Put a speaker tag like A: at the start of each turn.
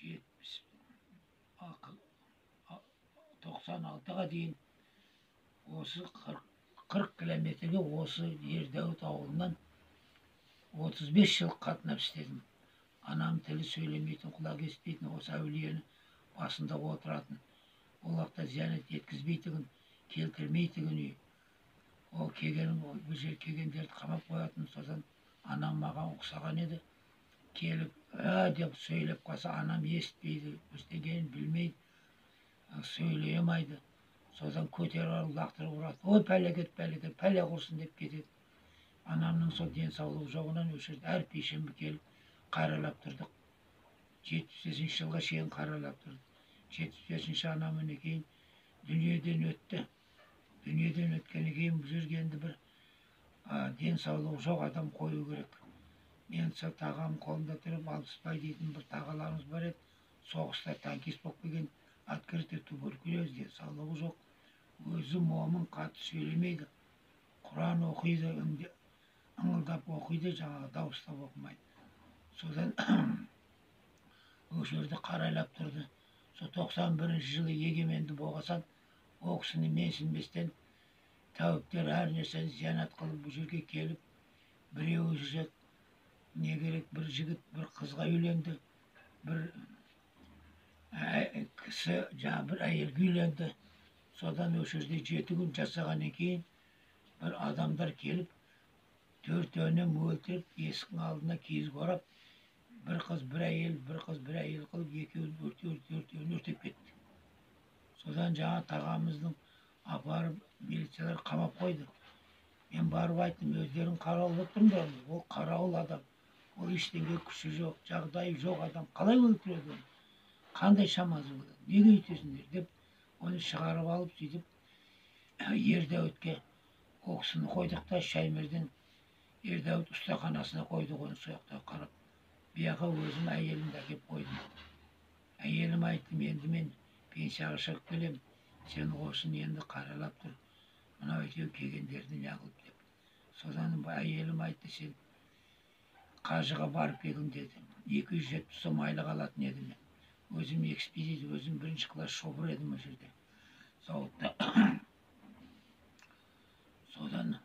A: 70 96'ga дейін осы 40 километрге осы Ердәуіт ауылынан 35 жыл қатынап істедім. Анам тілі сөйлемейтін, құлақ еститін, осы әулиені басында отыратын. Ол уақытта зиянат еткізбейтін, келтірмейтін үй. Ол бұл жер келгендерді қамап қоятын. Содан анам маған ұқсаған еді. Келіп, деп сөйлеп қалса, анам естпейді, істегенін білмейді, сөйлей алмайды. Содан көтеріп алып лақтырып ұрады. Ой, пәлекет, пәлекет, пәле құрсын деп кетеді. Анамның сол денсаулығы жоғынан осы жерде әр пейшембі келіп қаралап тұрдық. 75 жылға шейін қаралап тұрдық. 75 анам кейін дүниеден өтті. Дүниеден өткеннен кейін бұл жерге енді бір денсаулығы жоқ адам қою керек. Мен сол тағам қолында тұрып, Алпысбай дейтін бір тағаларымыз бар еді. Соғыста танкист болып келген, открытый туберкулез, денсаулығы жоқ. Өзі момын, қатты сөйлемейді. Құран оқиды, ыңылдап оқиды, жаңағы дауыстап оқымайды. Содан осы жерде қарайлап тұрды. Сол 91 жылы егеменді болғасын, ол кісіні менсінбестен тәуіптер әр нәрсені зиянат қылып бұл жерге келіп, біреуі жүреді. Не керек, бір жігіт бір қызға үйленді, бір кісі бір әйелге үйленді. Содан осы жерде 7 күн жасағаннан кейін бір адамдар келіп, төртеуіне өлтіріп, есіктің алдына киіз орап, бір қыз бір әйел қылып, төртеуін өртеп кетті. Содан жаңа тағамыздың апарып милициялар қамап қойды. Мен барып айттым, өздерің қарауыл отырыңдар, ол қарауыл адам. Ол ештеңе күші жоқ, жағдайы жоқ адам. Қалай өлтіреді оны? Қандай шамасы болады? Неге өйтесіңдер деп, оны шығарып алып, сөйтіп, Ердәуітке ол кісіні қойдық та, Шаймерден Ердәуіт ұстаханасына қойдық, оны сояқта қарап. Бияқа өзім әйелімді әкеп қойдым. Әйелім айттым, енді мен пенсияға шығып келем, сен осыны енді қаралап тұр. Мынау екеу келгендерді неғылып деп. Содан әйелім айтты, сен қажыға барып келдің деді. 270 сом айлық алатын едім мен. Өзім экспедит, өзім бірінші класс шофер едім о жерде. Зауытта. Содан